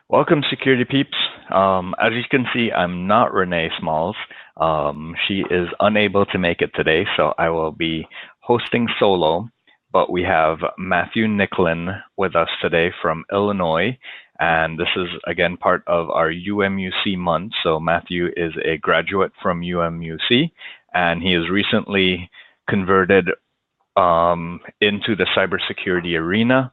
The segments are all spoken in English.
Welcome, security peeps. As you can see, I'm not Renee Smalls. She is unable to make it today, so I will be hosting solo. But we have Matthew Nicklin with us today from Illinois, and this is again part of our UMUC month. So Matthew is a graduate from UMUC, and he has recently converted into the cybersecurity arena.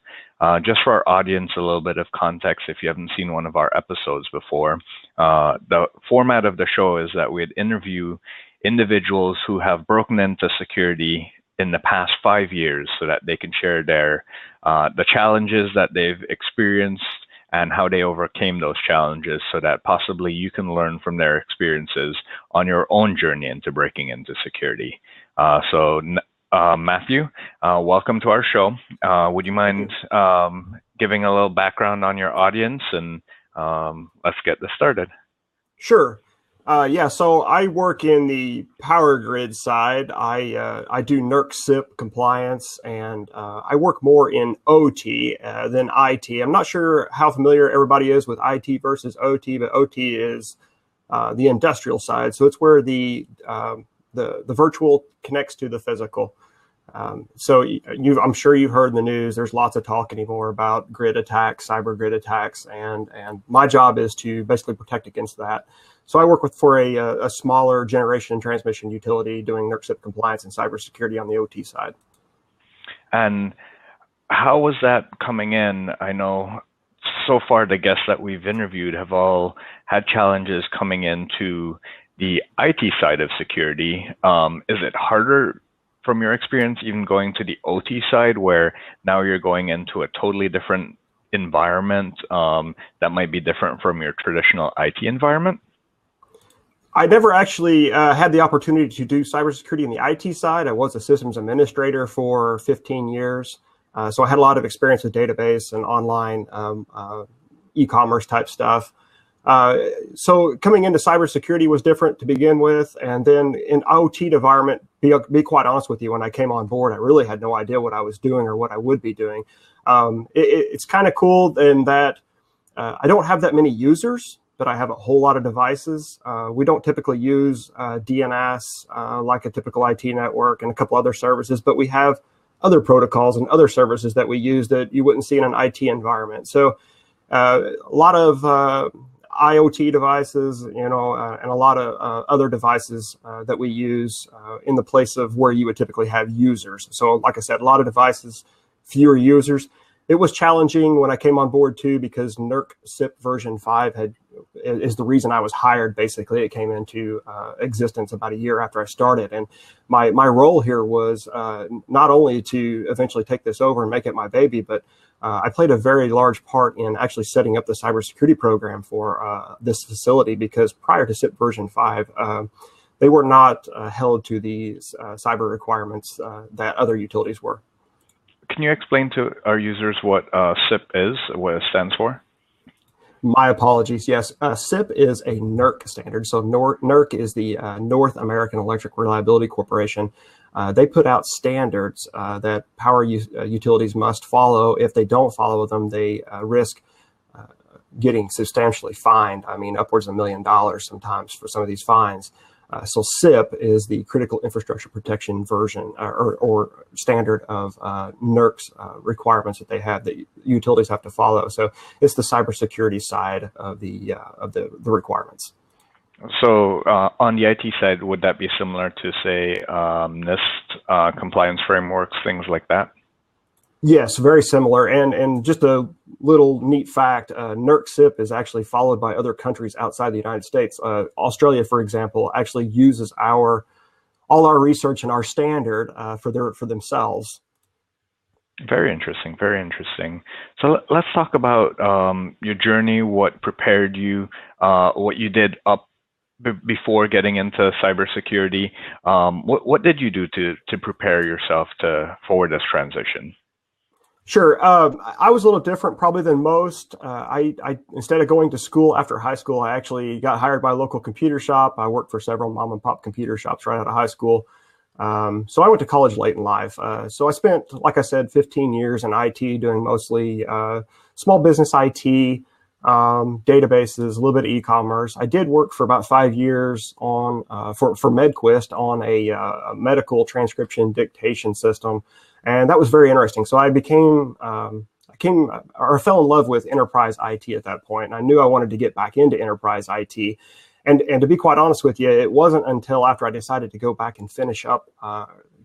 Just for our audience, a little bit of context, if you haven't seen one of our episodes before, the format of the show is that we'd interview individuals who have broken into security in the past 5 years so that they can share the challenges that they've experienced and how they overcame those challenges so that possibly you can learn from their experiences on your own journey into breaking into security. Matthew, welcome to our show. Would you mind giving a little background on your audience, and let's get this started? Sure. So I work in the power grid side. I do NERC-CISSP compliance, and I work more in OT than IT. I'm not sure how familiar everybody is with IT versus OT, but OT is the industrial side. So it's where the virtual connects to the physical. I'm sure you've heard in the news, there's lots of talk anymore about grid attacks, cyber grid attacks, and my job is to basically protect against that. So I work for a smaller generation and transmission utility doing NERC-CISSP compliance and cybersecurity on the OT side. And how was that coming in? I know so far the guests that we've interviewed have all had challenges coming into the IT side of security. Is it harder from your experience even going to the OT side, where now you're going into a totally different environment that might be different from your traditional IT environment? I never actually had the opportunity to do cybersecurity in the IT side. I was a systems administrator for 15 years. So I had a lot of experience with database and online e-commerce type stuff. So coming into cybersecurity was different to begin with. And then in OT environment, be quite honest with you, when I came on board, I really had no idea what I was doing or what I would be doing. It's kind of cool in that I don't have that many users, but I have a whole lot of devices. We don't typically use DNS like a typical IT network and a couple other services, but we have other protocols and other services that we use that you wouldn't see in an IT environment. So a lot of IoT devices, and a lot of other devices that we use in the place of where you would typically have users. So like I said, a lot of devices, fewer users. It was challenging when I came on board too, because NERC-CISSP version 5 is the reason I was hired. Basically, it came into existence about a year after I started. And my role here was not only to eventually take this over and make it my baby, but I played a very large part in actually setting up the cybersecurity program for this facility, because prior to CISSP version 5, they were not held to these cyber requirements that other utilities were. Can you explain to our users what CISSP is, what it stands for? My apologies. Yes, CISSP is a NERC standard. So NERC is the North American Electric Reliability Corporation. They put out standards that power utilities must follow. If they don't follow them, they risk getting substantially fined. I mean, upwards of $1 million sometimes for some of these fines. So CISSP is the critical infrastructure protection version or standard of NERC's requirements that they have that utilities have to follow. So it's the cybersecurity side of the requirements. So on the IT side, would that be similar to, say, NIST compliance frameworks, things like that? Yes, very similar. And just a little neat fact, NERC-CISSP is actually followed by other countries outside the United States. Australia, for example, actually uses all our research and our standard for themselves. Very interesting, very interesting. So let's talk about your journey, what prepared you, what you did before getting into cybersecurity. What did you do to prepare yourself for this transition? Sure. I was a little different probably than most. I instead of going to school after high school, I actually got hired by a local computer shop. I worked for several mom and pop computer shops right out of high school. So I went to college late in life. So I spent, like I said, 15 years in IT doing mostly small business IT, databases, a little bit of e-commerce. I did work for about 5 years on for MedQuest on a medical transcription dictation system, and that was very interesting. So I fell in love with enterprise IT at that point, and I knew I wanted to get back into enterprise IT. And to be quite honest with you, it wasn't until after I decided to go back and finish up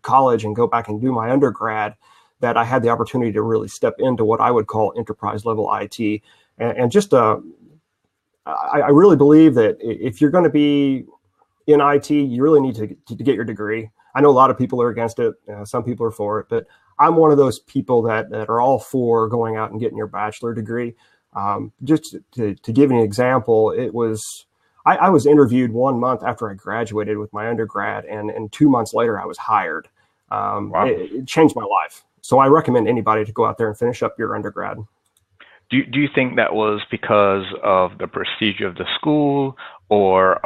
college and go back and do my undergrad that I had the opportunity to really step into what I would call enterprise level IT. And just, I really believe that if you're going to be in IT, you really need to get your degree. I know a lot of people are against it. Some people are for it, but I'm one of those people that are all for going out and getting your bachelor degree. Just to give you an example, I was interviewed 1 month after I graduated with my undergrad, and 2 months later I was hired. Wow. It changed my life. So I recommend anybody to go out there and finish up your undergrad. Do you think that was because of the prestige of the school or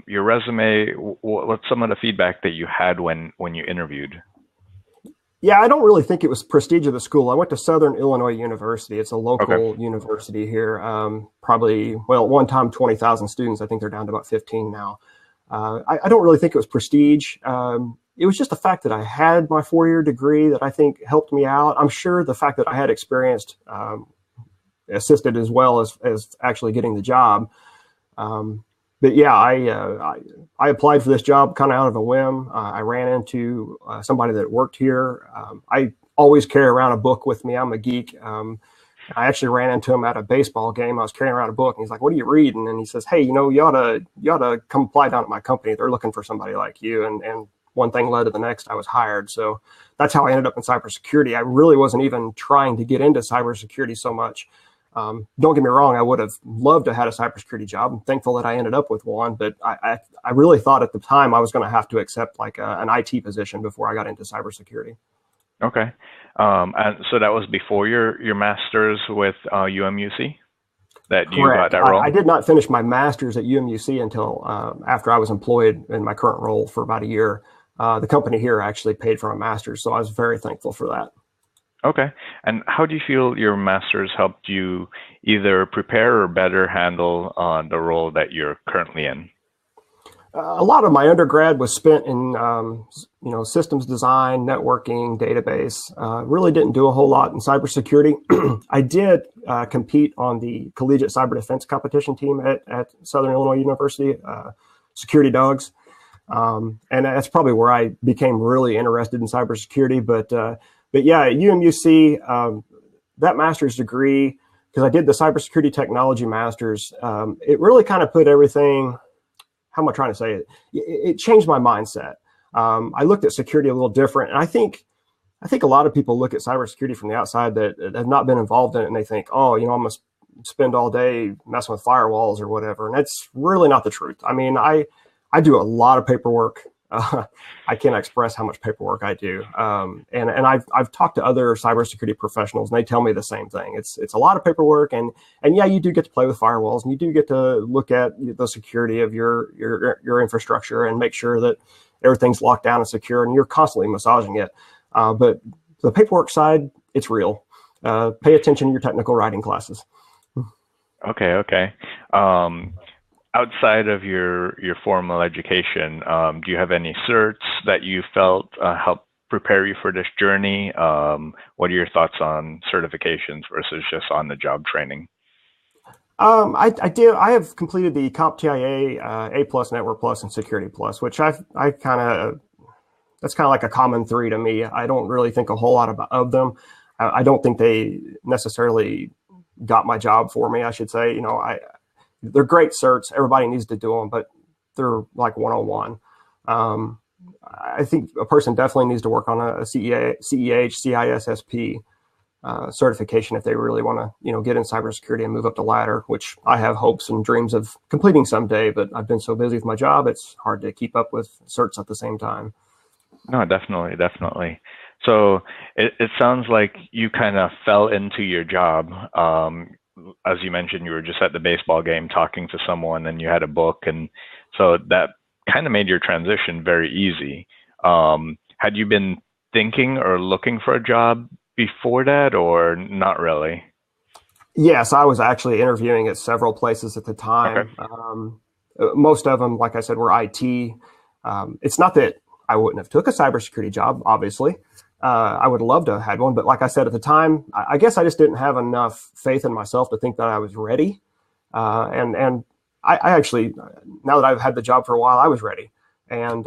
your resume? What's some of the feedback that you had when you interviewed? Yeah, I don't really think it was prestige of the school. I went to Southern Illinois University. It's a local university here. Probably, well, at one time, 20,000 students. I think they're down to about 15 now. I don't really think it was prestige. It was just the fact that I had my 4-year degree that I think helped me out. I'm sure the fact that I had experienced assisted as well as actually getting the job. But yeah, I applied for this job kind of out of a whim. I ran into somebody that worked here. I always carry around a book with me. I'm a geek. I actually ran into him at a baseball game. I was carrying around a book, and he's like, "What are you reading?" And he says, "Hey, you ought to come apply down at my company. They're looking for somebody like you." And one thing led to the next. I was hired. So that's how I ended up in cybersecurity. I really wasn't even trying to get into cybersecurity so much. Don't get me wrong, I would have loved to have had a cybersecurity job. I'm thankful that I ended up with one, but I really thought at the time I was going to have to accept like an IT position before I got into cybersecurity. Okay. And so that was before your master's with UMUC that you got that role? I did not finish my master's at UMUC until after I was employed in my current role for about a year. The company here actually paid for my master's, so I was very thankful for that. Okay. And how do you feel your master's helped you either prepare or better handle the role that you're currently in? A lot of my undergrad was spent in, systems design, networking, database. Really didn't do a whole lot in cybersecurity. I did compete on the collegiate cyber defense competition team at Southern Illinois University, Security Dogs. And that's probably where I became really interested in cybersecurity. But yeah, at UMUC, that master's degree, because I did the cybersecurity technology master's, it really kind of put everything, how am I trying to say it? It changed my mindset. I looked at security a little different. And I think a lot of people look at cybersecurity from the outside that have not been involved in it, and they think, oh, I'm going to spend all day messing with firewalls or whatever. And that's really not the truth. I mean, I do a lot of paperwork. I can't express how much paperwork I do. And I've talked to other cybersecurity professionals, and they tell me the same thing. It's a lot of paperwork, and yeah, you do get to play with firewalls, and you do get to look at the security of your infrastructure and make sure that everything's locked down and secure, and you're constantly massaging it. But the paperwork side, it's real. Pay attention to your technical writing classes. Okay. Outside of your formal education, do you have any certs that you felt helped prepare you for this journey? What are your thoughts on certifications versus just on-the-job training? I did. I have completed the CompTIA, A+, Network Plus, and Security Plus, which that's kind of like a common three to me. I don't really think a whole lot of them. I don't think they necessarily got my job for me, I should say. They're great certs. Everybody needs to do them, but they're like 101. I think a person definitely needs to work on a CEH, CISSP certification if they really want to, get in cybersecurity and move up the ladder, which I have hopes and dreams of completing someday, but I've been so busy with my job, it's hard to keep up with certs at the same time. No, definitely. So it sounds like you kind of fell into your job. As you mentioned, you were just at the baseball game talking to someone and you had a book. And so that kind of made your transition very easy. Had you been thinking or looking for a job before that or not really? Yes, I was actually interviewing at several places at the Okay. time. Most of them, like I said, were IT. It's not that I wouldn't have took a cybersecurity job, obviously. I would love to have had one, but like I said at the time, I guess I just didn't have enough faith in myself to think that I was ready. And I actually, now that I've had the job for a while, I was ready. And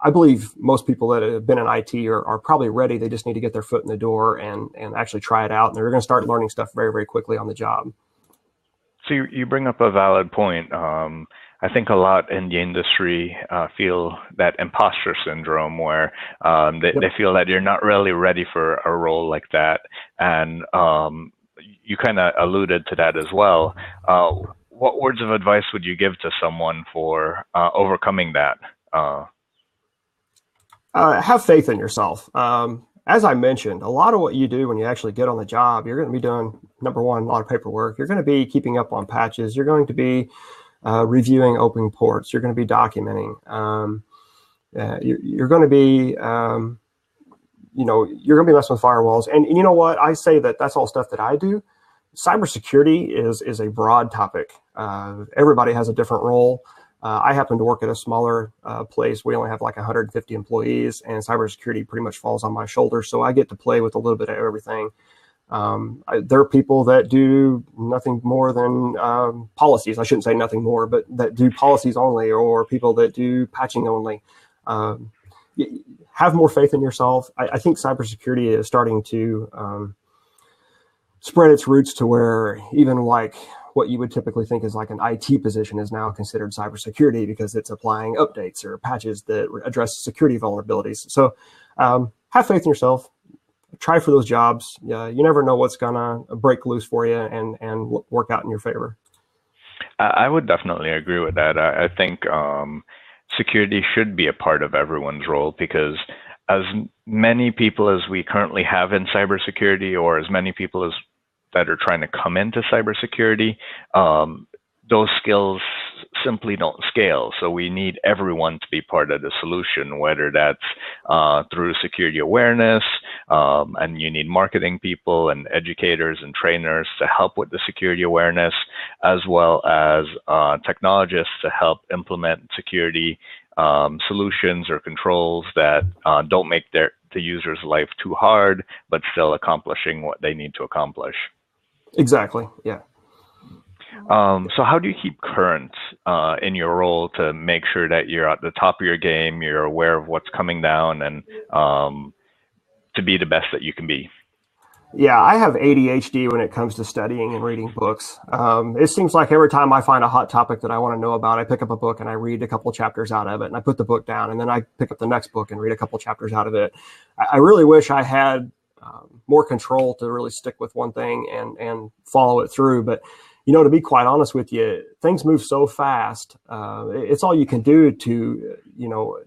I believe most people that have been in IT are probably ready. They just need to get their foot in the door and actually try it out. And they're going to start learning stuff very, very quickly on the job. So you bring up a valid point. I think a lot in the industry feel that imposter syndrome where Yep. they feel that you're not really ready for a role like that. And you kind of alluded to that as well. What words of advice would you give to someone for overcoming that? Have faith in yourself. As I mentioned, a lot of what you do when you actually get on the job, you're going to be doing, number one, a lot of paperwork. You're going to be keeping up on patches. You're going to be reviewing open ports. You're going to be documenting. You're going to be, you're going to be messing with firewalls. And you know what? I say that that's all stuff that I do. Cybersecurity is a broad topic. Everybody has a different role. I happen to work at a smaller place. We only have like 150 employees, and cybersecurity pretty much falls on my shoulders. So I get to play with a little bit of everything. There are people that do nothing more than policies. I shouldn't say nothing more, but that do policies only, or people that do patching only. Have more faith in yourself. I think cybersecurity is starting to spread its roots to where even like what you would typically think is like an IT position is now considered cybersecurity because it's applying updates or patches that address security vulnerabilities. So have faith in yourself. Try for those jobs. You never know what's gonna break loose for you and work out in your favor. I would definitely agree with that. I think security should be a part of everyone's role because as many people as we currently have in cybersecurity, or as many people as that are trying to come into cybersecurity, those skills simply don't scale. So we need everyone to be part of the solution, whether that's through security awareness, and you need marketing people and educators and trainers to help with the security awareness, as well as technologists to help implement security solutions or controls that don't make the user's life too hard, but still accomplishing what they need to accomplish. Exactly. Yeah. So how do you keep current in your role to make sure that you're at the top of your game, you're aware of what's coming down, and to be the best that you can be? Yeah, I have ADHD when it comes to studying and reading books. It seems like every time I find a hot topic that I want to know about, I pick up a book and I read a couple chapters out of it, and I put the book down, and then I pick up the next book and read a couple chapters out of it. I really wish I had more control to really stick with one thing and follow it through. But, to be quite honest with you, things move so fast. It's all you can do to,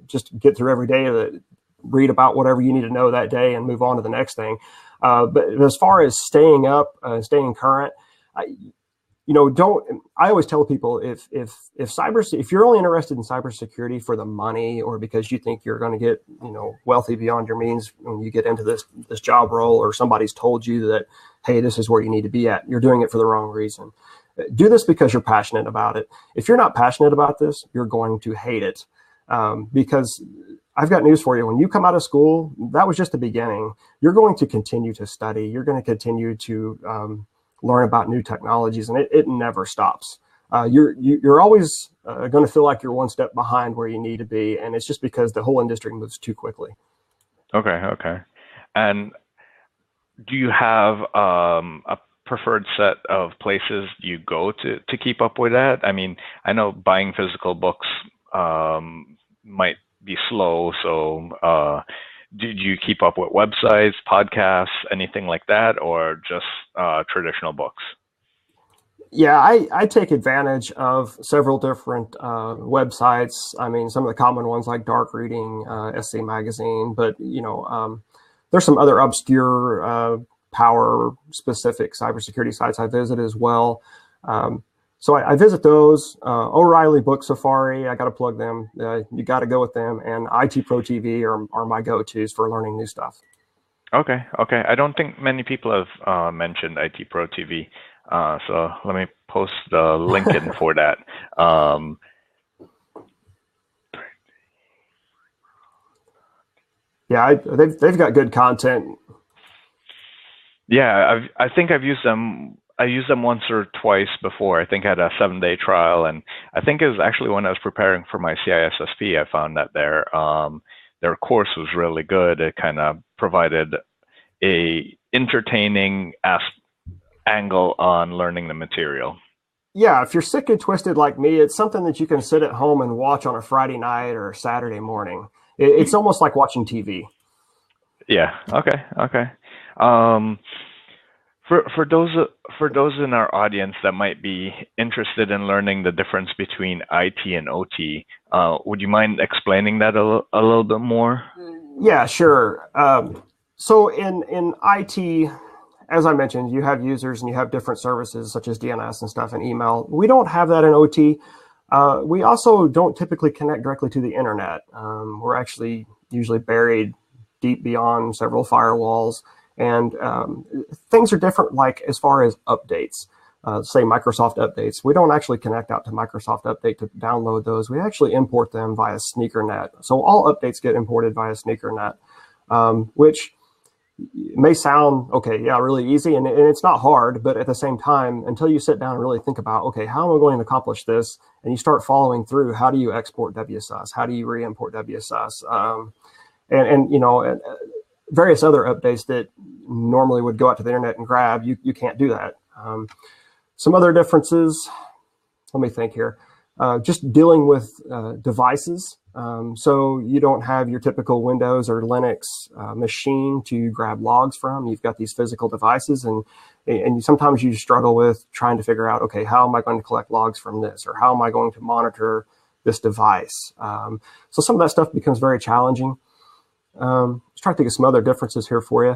just get through every day, read about whatever you need to know that day and move on to the next thing. But as far as staying up, staying current, I always tell people if you're only interested in cybersecurity for the money, or because you think you're going to get, wealthy beyond your means when you get into this job role, or somebody's told you that, hey, this is where you need to be at, you're doing it for the wrong reason. Do this because you're passionate about it. If you're not passionate about this, you're going to hate it. Because I've got news for you. When you come out of school, that was just the beginning. You're going to continue to study. You're going to continue to learn about new technologies, and it never stops. You're always going to feel like you're one step behind where you need to be, and it's just because the whole industry moves too quickly. Okay. And do you have a preferred set of places you go to keep up with that? I mean, I know buying physical books might be slow, so did you keep up with websites, podcasts, anything like that, or just traditional books? Yeah, I take advantage of several different websites. I mean, some of the common ones like Dark Reading, SC Magazine, but there's some other obscure power-specific cybersecurity sites I visit as well. So I visit those. O'Reilly Book Safari, I got to plug them. You got to go with them. And IT Pro TV are my go-tos for learning new stuff. Okay, okay. I don't think many people have mentioned IT Pro TV, so let me post the link in for that. Yeah, they've got good content. Yeah, I think I've used them. I used them once or twice before. I think I had a 7-day trial, and I think it was actually when I was preparing for my CISSP, I found that their course was really good. It kind of provided a entertaining angle on learning the material. Yeah, if you're sick and twisted like me, it's something that you can sit at home and watch on a Friday night or a Saturday morning. It's almost like watching TV. Yeah. Okay. Okay. Um, for those in our audience that might be interested in learning the difference between IT and OT, would you mind explaining that a little bit more? Yeah, sure. So in IT, as I mentioned, you have users and you have different services such as DNS and stuff and email. We don't have that in OT. We also don't typically connect directly to the internet. We're actually usually buried deep beyond several firewalls, and things are different. Like as far as updates, say Microsoft updates, we don't actually connect out to Microsoft Update to download those. We actually import them via SneakerNet. So all updates get imported via SneakerNet, which may sound okay, yeah, really easy, and it's not hard, but at the same time, until you sit down and really think about, okay, how am I going to accomplish this, and you start following through, how do you export WSUS, how do you re-import WSUS, and various other updates that normally would go out to the internet and grab, you can't do that. Some other differences, let me think here. Just dealing with devices. So you don't have your typical Windows or Linux machine to grab logs from. You've got these physical devices, and sometimes you struggle with trying to figure out, okay, how am I going to collect logs from this, or how am I going to monitor this device? So some of that stuff becomes very challenging. Let's try to think of some other differences here for you.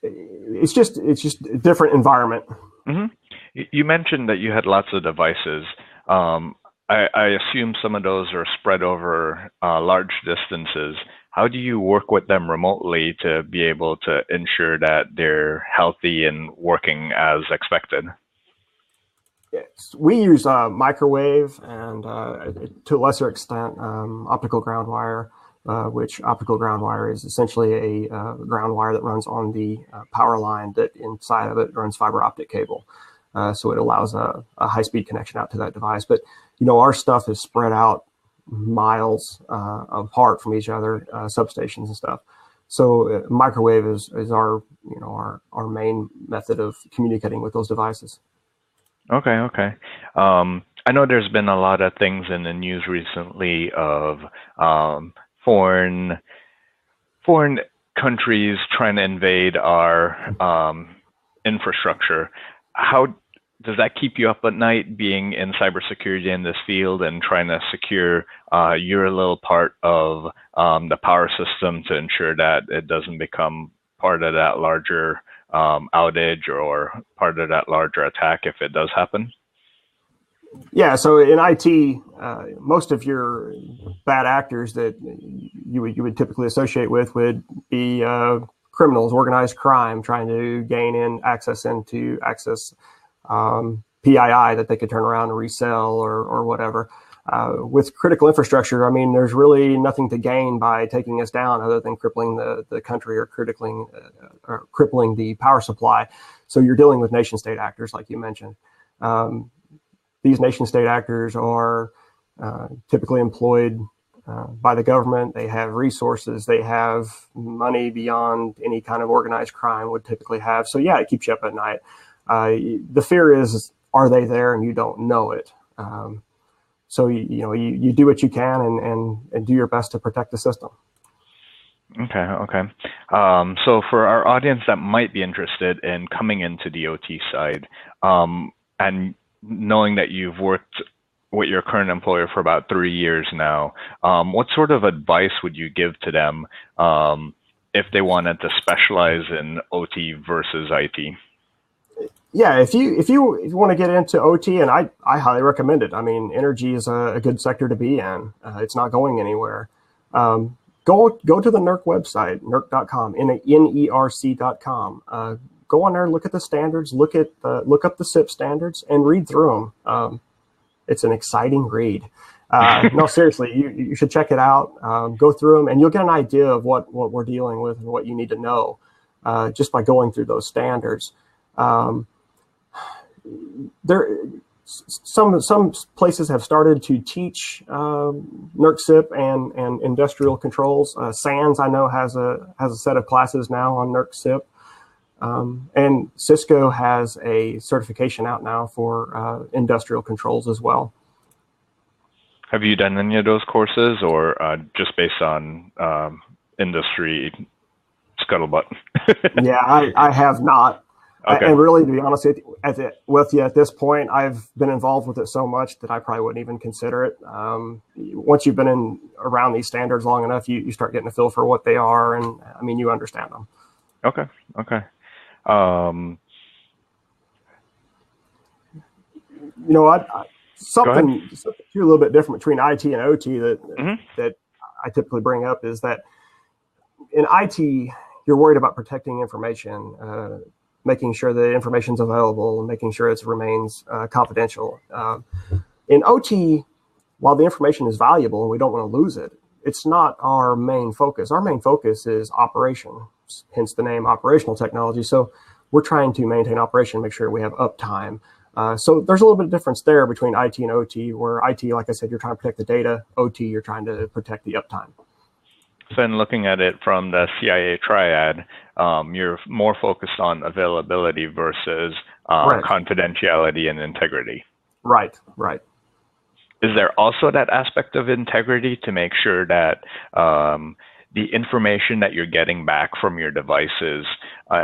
It's just a different environment. Mm-hmm. You mentioned that you had lots of devices. I assume some of those are spread over large distances. How do you work with them remotely to be able to ensure that they're healthy and working as expected? Yes. We use microwave and to a lesser extent optical ground wire, which optical ground wire is essentially a ground wire that runs on the power line that inside of it runs fiber optic cable. So it allows a high-speed connection out to that device. But, our stuff is spread out miles apart from each other, substations and stuff. So microwave is our main method of communicating with those devices. Okay, okay. I know there's been a lot of things in the news recently of foreign countries trying to invade our infrastructure. How does that keep you up at night, being in cybersecurity in this field and trying to secure your little part of the power system to ensure that it doesn't become part of that larger outage or part of that larger attack if it does happen? Yeah, so in IT, most of your bad actors that you would typically associate with would be criminals, organized crime, trying to gain access PII that they could turn around and resell or whatever. With critical infrastructure, I mean, there's really nothing to gain by taking us down other than crippling the country or crippling the power supply. So you're dealing with nation state actors, like you mentioned. These nation state actors are typically employed by the government. They have resources. They have money beyond any kind of organized crime would typically have. So yeah, it keeps you up at night. The fear is, are they there and you don't know it? So you do what you can and do your best to protect the system. Okay, okay. So for our audience that might be interested in coming into the OT side, and knowing that you've worked with your current employer for about 3 years now, what sort of advice would you give to them if they wanted to specialize in OT versus IT? Yeah, if you want to get into OT, and I highly recommend it. I mean, energy is a good sector to be in. It's not going anywhere. Go to the NERC website, nerc.com, NERC.com. Go on there, look at the standards, look up the CISSP standards, and read through them. It's an exciting read. No, seriously, you should check it out. Go through them, and you'll get an idea of what we're dealing with and what you need to know just by going through those standards. Some places have started to teach NERC CISSP and industrial controls. SANS, I know, has a set of classes now on NERC CISSP. And Cisco has a certification out now for industrial controls as well. Have you done any of those courses, or just based on industry scuttlebutt? Yeah, I have not. Okay. And really, to be honest with you, at this point, I've been involved with it so much that I probably wouldn't even consider it. Once you've been around these standards long enough, you start getting a feel for what they are, and I mean, you understand them. Okay. Something a little bit different between IT and OT that I typically bring up is that in IT, you're worried about protecting information, making sure the information's available, and making sure it remains confidential. In OT, while the information is valuable and we don't want to lose it, it's not our main focus. Our main focus is operation, hence the name operational technology. So we're trying to maintain operation, make sure we have uptime. So there's a little bit of difference there between IT and OT, where IT, like I said, you're trying to protect the data. OT, you're trying to protect the uptime. So in looking at it from the CIA triad, you're more focused on availability versus confidentiality and integrity. Right. Is there also that aspect of integrity to make sure that the information that you're getting back from your devices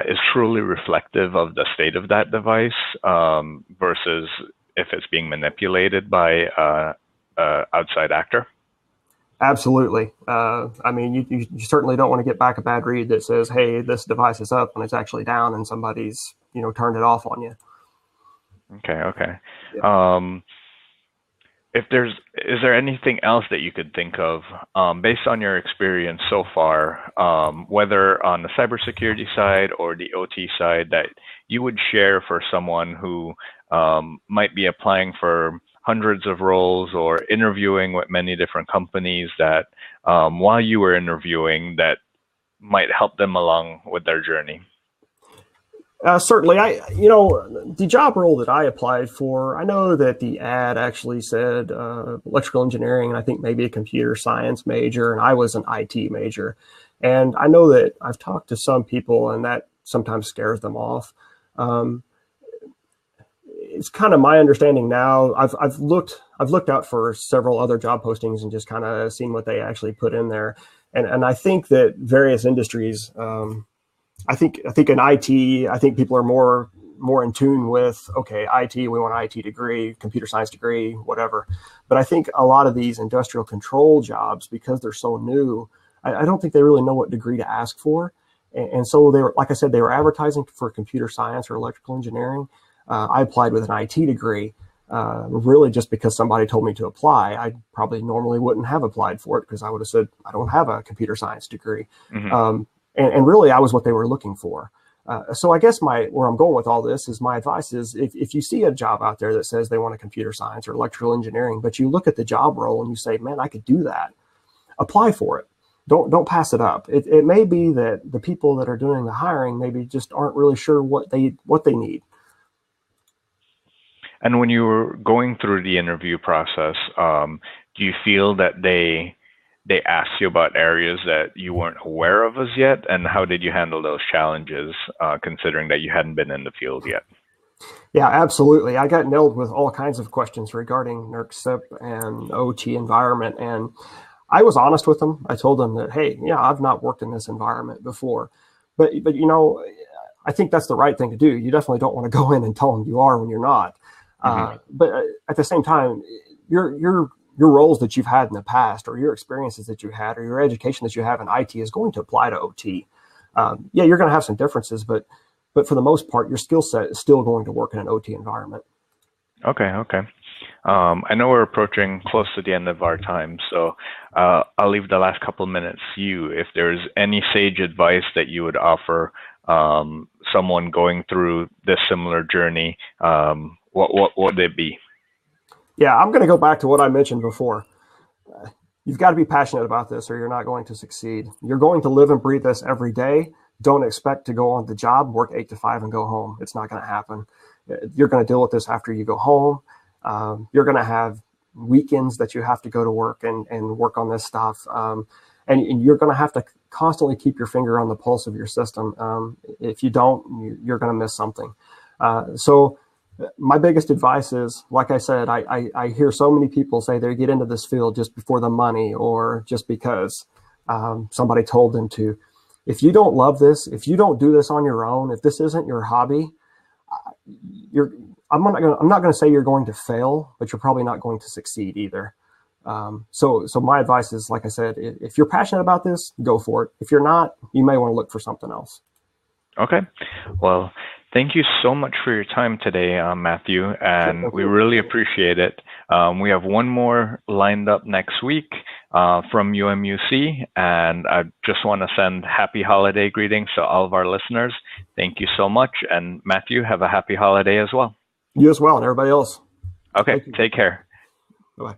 is truly reflective of the state of that device versus if it's being manipulated by an outside actor? Absolutely. I mean, you certainly don't want to get back a bad read that says, hey, this device is up when it's actually down and somebody's, turned it off on you. Okay. Yeah. Is there anything else that you could think of based on your experience so far, whether on the cybersecurity side or the OT side, that you would share for someone who might be applying for hundreds of roles or interviewing with many different companies, that while you were interviewing, that might help them along with their journey? Certainly. The job role that I applied for, I know that the ad actually said electrical engineering, and I think maybe a computer science major, and I was an IT major. And I know that I've talked to some people, and that sometimes scares them off. It's kind of my understanding now. I've looked out for several other job postings and just kind of seen what they actually put in there. And I think that various industries, I think in IT, I think people are more in tune with, okay, IT, we want an IT degree, computer science degree, whatever. But I think a lot of these industrial control jobs, because they're so new, I don't think they really know what degree to ask for. And so they were, like I said, they were advertising for computer science or electrical engineering. I applied with an IT degree, really just because somebody told me to apply. I probably normally wouldn't have applied for it because I would have said, I don't have a computer science degree. Mm-hmm. And really, I was what they were looking for. So I guess where I'm going with all this is my advice is if you see a job out there that says they want a computer science or electrical engineering, but you look at the job role and you say, man, I could do that, apply for it. Don't pass it up. It may be that the people that are doing the hiring maybe just aren't really sure what they need. And when you were going through the interview process, do you feel that they asked you about areas that you weren't aware of as yet? And how did you handle those challenges, considering that you hadn't been in the field yet? Yeah, absolutely. I got nailed with all kinds of questions regarding NERC CISSP and OT environment. And I was honest with them. I told them that, hey, I've not worked in this environment before. But I think that's the right thing to do. You definitely don't want to go in and tell them you are when you're not. Mm-hmm. But at the same time, your roles that you've had in the past, or your experiences that you had, or your education that you have in IT is going to apply to OT. You're going to have some differences, but But for the most part, your skill set is still going to work in an OT environment. Okay. I know we're approaching close to the end of our time, so I'll leave the last couple of minutes to you. If there's any sage advice that you would offer someone going through this similar journey, what would it be? Yeah, I'm going to go back to what I mentioned before. You've got to be passionate about this or you're not going to succeed. You're going to live and breathe this every day. Don't expect to go on the job, work 8 to 5 and go home. It's not going to happen. You're going to deal with this after you go home. You're going to have weekends that you have to go to work and work on this stuff. And you're going to have to constantly keep your finger on the pulse of your system. If you don't, you're going to miss something. So my biggest advice is, like I said, I hear so many people say they get into this field just before the money or just because somebody told them to. If you don't love this, if you don't do this on your own, if this isn't your hobby, I'm not going to say you're going to fail, but you're probably not going to succeed either. So my advice is, like I said, if you're passionate about this, go for it. If you're not, you may want to look for something else. Okay. Well, thank you so much for your time today, Matthew, and we really appreciate it. We have one more lined up next week from UMUC, and I just want to send happy holiday greetings to all of our listeners. Thank you so much, and Matthew, have a happy holiday as well. You as well, and everybody else. Okay, take care. Bye-bye.